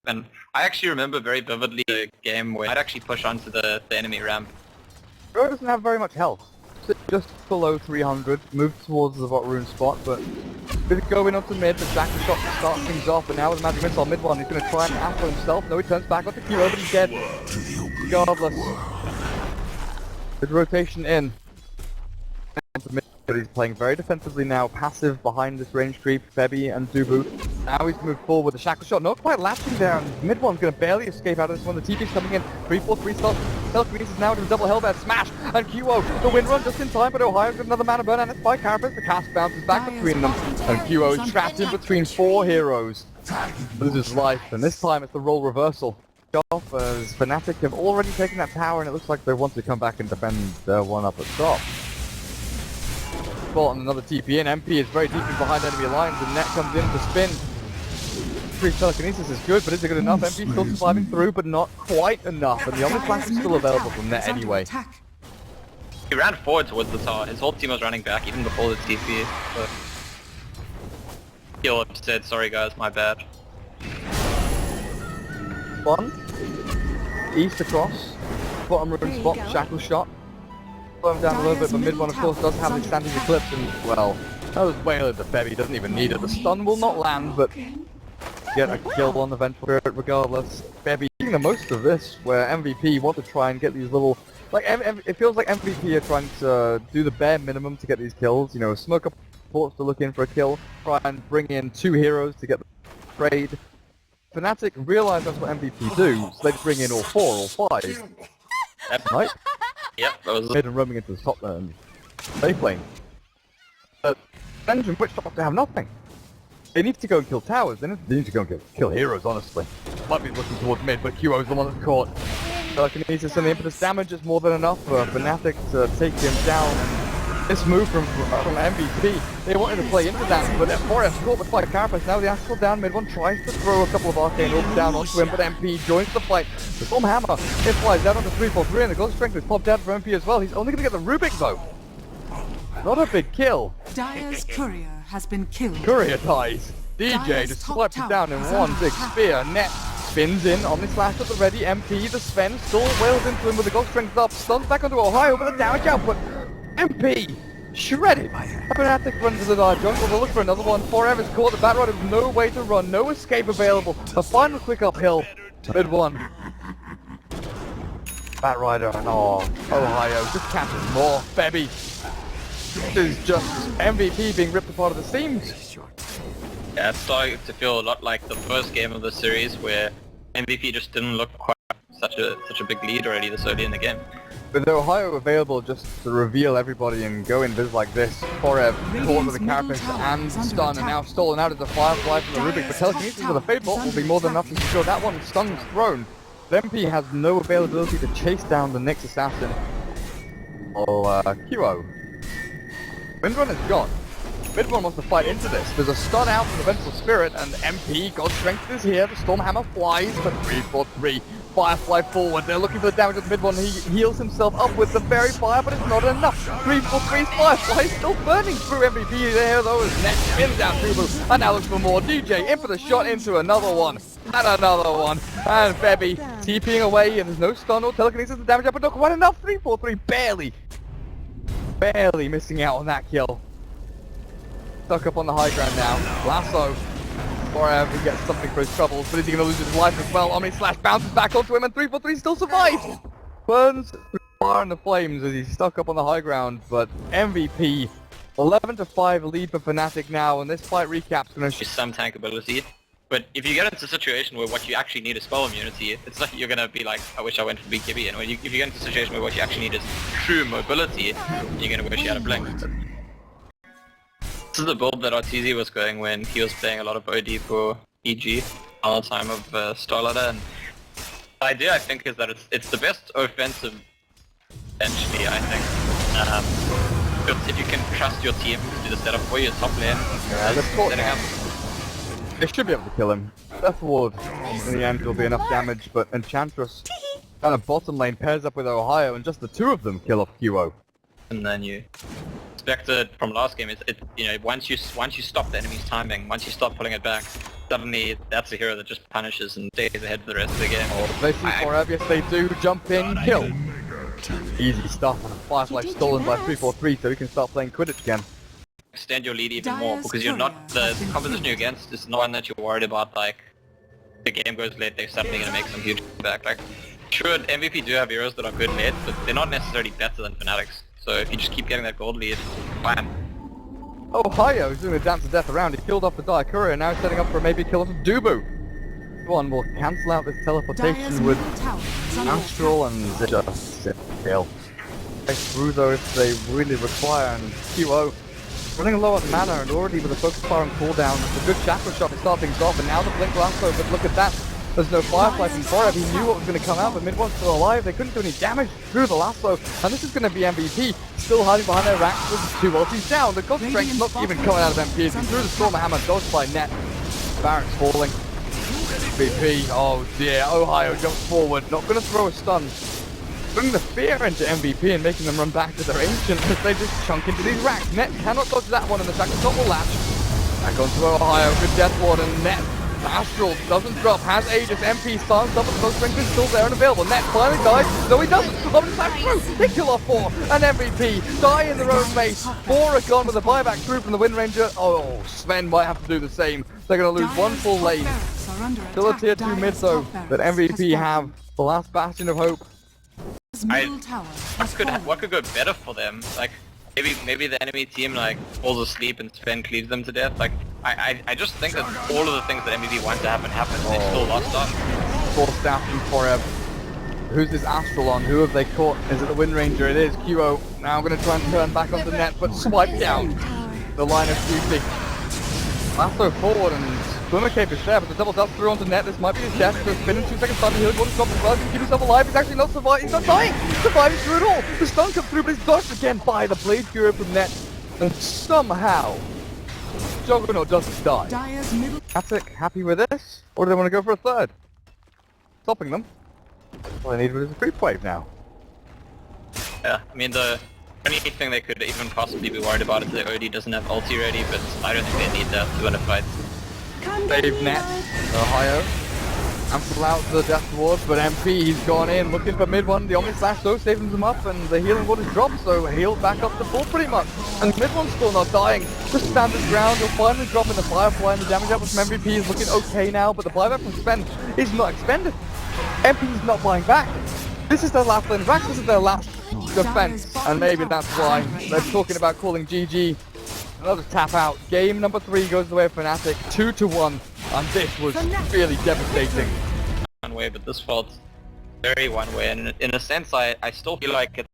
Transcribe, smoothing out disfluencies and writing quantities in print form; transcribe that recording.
And I actually remember very vividly the game where I'd actually push onto the enemy ramp. Bro doesn't have very much health. Just below 300, move towards the bot rune spot, but with going up to mid, the Jack shot to start things off, but now with Magic Missile mid one, he's going to try and amp for himself. No, he turns back onto Kiro, but he's dead. Regardless. Good rotation in. But he's playing very defensively now, passive behind this range creep, Febby and Dubu. Now he's moved forward with the shackle shot, not quite latching there, and mid one's going to barely escape out of this one. The TP's coming in, 3-4-3 stop. Telekinesis now to a double hellbear smash, and QO, the win run just in time, but Ohio's got another mana burn, and it's by Carapace. The cast bounces back between them, and QO is trapped in between 4 heroes. Loses life, and this time it's the role reversal. Off as Fnatic have already taken that tower, and it looks like they want to come back and defend their one up at top. And another TP in. MP is very deep in behind enemy lines, and Net comes in to spin. Free telekinesis is good, but is it good enough? MP still surviving through, but not quite enough, and the Omni Flash is still available from Net anyway. He ran forward towards the tower. His whole team was running back even before the TP. But Heal said, sorry guys, my bad. One. East across. Bottom rune spot, shackle shot. Slow him down a little bit, but mid one of course does have the standing eclipse, and well, that was way over the Febby, doesn't even need it. The stun will not land, but get a kill on the Vengeful Spirit regardless. Febby making the most of this, where MVP want to try and get these little, like, it feels like MVP are trying to do the bare minimum to get these kills, you know, smoke up ports to look in for a kill, try and bring in 2 heroes to get the trade. Fnatic realise that's what MVP do, so they bring in all 4 or 5. Right? Yep, that was mid and roaming into the top lane. They playing. But Engine Witch Doctor have nothing. They need to go and kill towers, they need to go and kill heroes, honestly. Might be looking towards mid, but QO's the one that's caught. Telekinesis and the impetus damage is more than enough for Fnatic to take him down. This move from MVP, they wanted to play into that, but Forest caught with by Carapace. Now the Astral down, mid one tries to throw a couple of arcane orbs down onto him, but MP joins the fight. The Storm Hammer, it flies out onto 3-4-3, and the Ghost Strength is popped out for MP as well. He's only going to get the Rubik though. Not a big kill. Dire's courier has been killed. Courier dies. DJ just slaps it down in one big spear. Net spins in, Omni Slash at the ready. MP, the Sven, still wails into him with the Ghost Strength up. Stuns back onto Ohio, but the damage output. MP shredded. Fnatic runs to the dive jungle. They'll look for another one. Forever's caught. The Bat Rider with no way to run, no escape available. A final quick uphill. Mid one. Bat Rider and Ohio just catches more. Febby. This is just MVP being ripped apart at the seams. Yeah, it's starting to feel a lot like the first game of the series where MVP just didn't look quite such a big lead already this early in the game. With Ohio available just to reveal everybody and go invis like this, Forev caught with the Carapace and stun, and now stolen out of the Firefly from the Rubik, but Telekinesis with a Fade Bolt will be more than enough to secure that one. Stun's thrown. MP has no availability to chase down the next assassin. QO. Windrun is gone. Mid-one wants to fight into this. There's a stun out from the Vengeful Spirit, and MP, God's Strength is here. The Storm Hammer flies, but 3-4-3. Firefly forward. They're looking for the damage of the mid-one. He heals himself up with the Fairy Fire, but it's not enough. 3-4-3. Firefly still burning through MVP there, though, as Net spins down Tubu, and now looks for more. DJ in for the shot into another one. And another one. And Febby TPing away, and there's no stun or telekinesis to damage up, but not quite enough. 3-4-3. Barely missing out on that kill. Stuck up on the high ground now. Lasso. Forever he gets something for his troubles, but is he going to lose his life as well? Omni Slash bounces back onto him, and 3-4-3 still survives! Burns through fire in the flames as he's stuck up on the high ground, but MVP, 11-5 lead for Fnatic now, and this fight recap's going to... Some tank ability, but if you get into a situation where what you actually need is spell immunity, it's like you're going to be like, I wish I went for BKB, and if you get into a situation where what you actually need is true mobility, you're going to wish you had a blink. This is the build that RTZ was going when he was playing a lot of OD for EG all the time of Starladder, and the idea I think is that it's the best offensive potentially, I think. If you can trust your team to do the setup for you, top lane, setting up. They should be able to kill him. Death Ward in the end will be enough damage, but Enchantress kind of bottom lane pairs up with Ohio, and just the 2 of them kill off QO. And then you expected from last game is you know, once you stop the enemy's timing, once you stop pulling it back, suddenly that's a hero that just punishes and stays ahead for the rest of the game. Oh, they see forever, yes they do. Jump in, kill. Easy stuff, and a Firefly stolen by 343, so we can start playing Quidditch again. Extend your lead even more, because you're not, the composition you're against is not one that you're worried about, like, the game goes late, they're suddenly going to make some huge comeback. Like, sure, MVP do have heroes that are good late, but they're not necessarily better than Fnatic's. So if you just keep getting that gold lead, fine. Ohio is doing a dance to death around. He killed off the Dire Courier, now setting up for maybe a kill off of Dubu. One will cancel out this teleportation with Astral and just kill. Through though if they really require, and QO running low on mana and already with a focus fire on cooldown. It's a good chakra shot to start things off, and now the blink lasso, but look at that. There's no Firefly from Forever. He knew what was going to come out, but Mid-One's still alive. They couldn't do any damage through the lasso, and this is going to be MVP. Still hiding behind their racks with 2 ultis down. The Ghost Strength's not even coming out of MP. He threw the Storm Hammer, dodged by Net. Barrett's falling. MVP, oh dear. Ohio jumps forward, not going to throw a stun. Bringing the fear into MVP and making them run back to their ancient as they just chunk into these racks. Net cannot dodge that one, and the Chakra Shot will latch. Back onto Ohio, good Death Ward, and Net. Astral doesn't drop, has Aegis, MP stance up, but the Ghost Strength is still there and available. Net finally dies, no he doesn't, Robin back through, they kill off 4, and MVP die in their own base. 4 are gone with a buyback through from the Wind Ranger. Oh, Sven might have to do the same. They're going to lose one full lane. Still a tier 2 mid though, that MVP have the last bastion of hope. What could go better for them? Like, maybe the enemy team like falls asleep and Sven cleaves them to death. Like, I just think that all of the things that MVP want to happen happened. They still lost on. Forced out from Forever. Who's this Astral on? Who have they caught? Is it the Wind Ranger? It is. QO. Now I'm going to try and turn back onto Net, but swipe down the line of duty. Lasso forward and Swimmer Cape is there, but the double up through onto Net. This might be his death. So spin in 2 seconds time. He'll go to stop as well. He can keep himself alive. He's actually not surviving. He's not dying. Surviving through it all. The stun comes through, but he's dodged again by the Blade Fury from Net. And somehow, Juggernaut doesn't die. Fnatic happy with this? Or do they want to go for a third? Stopping them. All they need is a creep wave now. Yeah, I mean the only thing they could even possibly be worried about is that OD doesn't have ulti ready, but I don't think they need that to win a fight. Save Net, Ohio. Ample out to the Death Ward, but MP, he's gone in looking for mid-one. The Omni Slash though saving them up, and the healing ward is dropped, so healed back up to full pretty much. And mid-one's still not dying. Just standard ground, he'll finally drop in the Firefly, and the damage output from MVP is looking okay now, but the buyback from Sven is not expended. MP's not buying back. This is their last lane of Rax, this is their last defense, and maybe that's why they're talking about calling GG. Another tap out. Game number 3 goes the way of Fnatic, 2-1, and this was really devastating. One way, but this felt very one way, and in a sense I still feel like it's